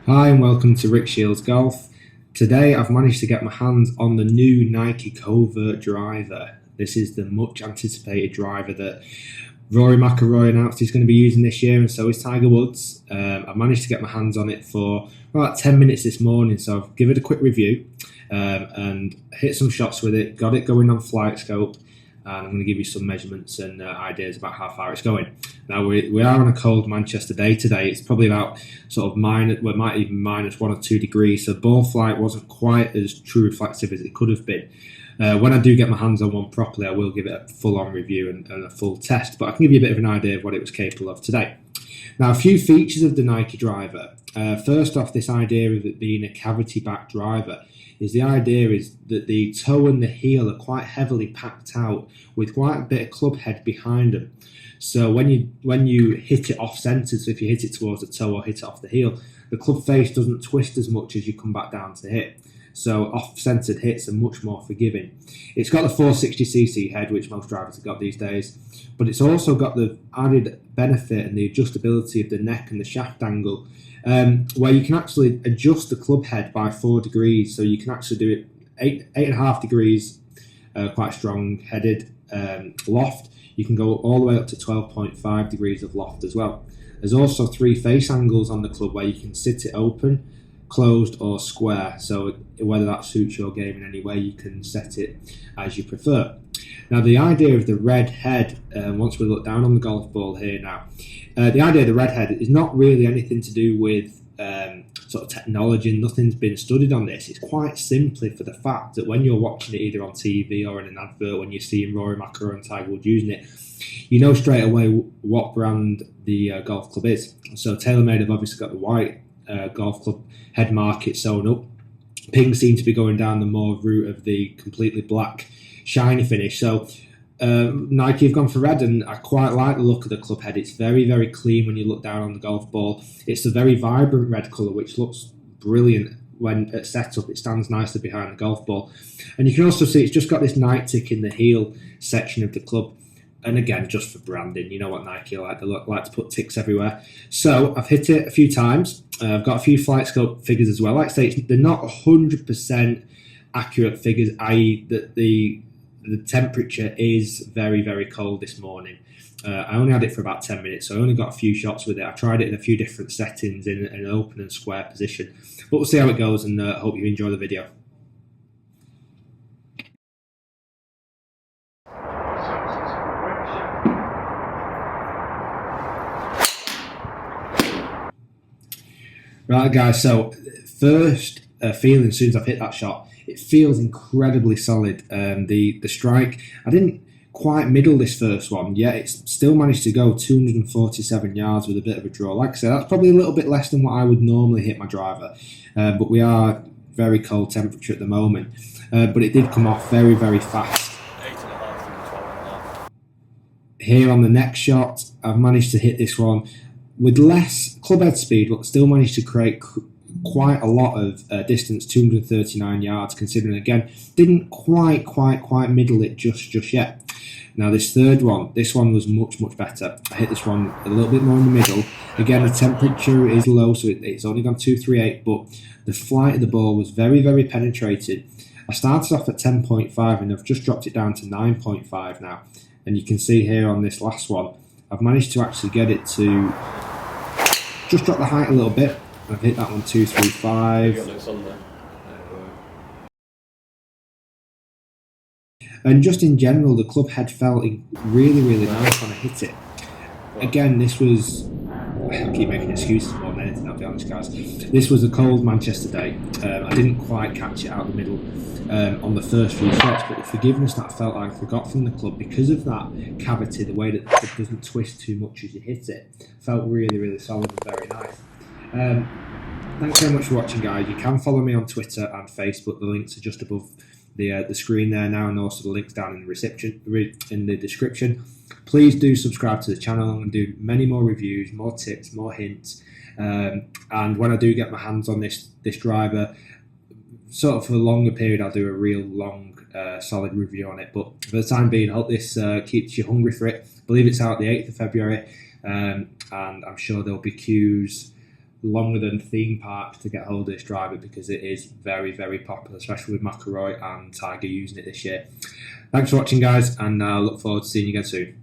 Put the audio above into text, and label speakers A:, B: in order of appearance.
A: Hi and welcome to Rick Shiels Golf. Today I've managed to get my hands on the new Nike Covert driver. This is the much anticipated driver that Rory McIlroys announced he's going to be using this year, and so is Tiger Woods. I've managed to get my hands on it for about 10 minutes this morning, so I've given it a quick review and hit some shots with it, got it going on flight scope, and I'm going to give you some measurements and ideas about how far it's going. Now we are on a cold Manchester day today. It's probably about sort of might even minus 1 or 2 degrees, so ball flight wasn't quite as true reflective as it could have been. When I do get my hands on one properly, I will give it a full-on review and a full test, but I can give you a bit of an idea of what it was capable of today. Now, a few features of the Nike driver. First off, this idea of it being a cavity-back driver is that the toe and the heel are quite heavily packed out with quite a bit of club head behind them. So when you hit it off-centered, so if you hit it towards the toe or hit it off the heel, the club face doesn't twist as much as you come back down to hit. So off-centered hits are much more forgiving. It's got the 460cc head, which most drivers have got these days, but it's also got the added benefit and the adjustability of the neck and the shaft angle, where you can actually adjust the club head by 4 degrees. So you can actually do it 8.5 degrees, quite strong headed loft. You can go all the way up to 12.5 degrees of loft as well. There's also 3 face angles on the club where you can sit it open, closed or square, so whether that suits your game in any way, you can set it as you prefer. Now, the idea of the red head, once we look down on the golf ball here now, the idea of the red head is not really anything to do with sort of technology. Nothing's been studied on this. It's quite simply for the fact that when you're watching it either on TV or in an advert, when you're seeing Rory McIlroys and Tiger Woods using it, you know straight away what brand the golf club is. So TaylorMade have obviously got the white golf club head market sewn up. Ping seem to be going down the more route of the completely black shiny finish. So Nike have gone for red, and I quite like the look of the club head. It's very, very clean when you look down on the golf ball. It's a very vibrant red colour, which looks brilliant when at setup. It stands nicely behind the golf ball. And you can also see it's just got this night tick in the heel section of the club. And again, just for branding, you know what Nike like. They like to put ticks everywhere. So I've hit it a few times. I've got a few flight scope figures as well. Like I say, they're not 100% accurate figures, i.e. that the temperature is very, very cold this morning. I only had it for about 10 minutes, so I only got a few shots with it. I tried it in a few different settings in an open and square position. But we'll see how it goes, and hope you enjoy the video. Right, guys, so first feeling as soon as I've hit that shot, it feels incredibly solid. The strike, I didn't quite middle this first one, yet it's still managed to go 247 yards with a bit of a draw. Like I said, that's probably a little bit less than what I would normally hit my driver, but we are very cold temperature at the moment. But it did come off very, very fast.
B: 8.5 to 12.5.
A: Here on the next shot, I've managed to hit this one with less club head speed, but still managed to create quite a lot of distance, 239 yards, considering, again, didn't quite middle it just yet. Now this third one, this one was much better. I hit this one a little bit more in the middle. Again, the temperature is low, so it's only gone 238, but the flight of the ball was very, very penetrated. I started off at 10.5 and I've just dropped it down to 9.5 now. And you can see here on this last one, I've managed to actually get it to just drop the height a little bit. I've hit that one 235. And just in general, the club head felt really, really nice when I hit it. Again, this was, I keep making excuses more than anything, I'll be honest, guys. This was a cold Manchester day. I didn't quite catch it out the middle on the first few shots, but the forgiveness that I felt like I got from the club because of that cavity, the way that it doesn't twist too much as you hit it, felt really, really solid and very nice. Thanks very much for watching, guys. You can follow me on Twitter and Facebook. The links are just above the screen there now, and also the links down in the description. Please do subscribe to the channel. I'm going to do many more reviews, more tips, more hints, and when I do get my hands on this driver, sort of for a longer period, I'll do a real long, solid review on it. But for the time being, I hope this keeps you hungry for it. I believe it's out the 8th of February, and I'm sure there'll be queues longer than theme parks to get hold of this driver because it is very, very popular, especially with McIlroy and Tiger using it this year. Thanks for watching, guys, and I look forward to seeing you again soon.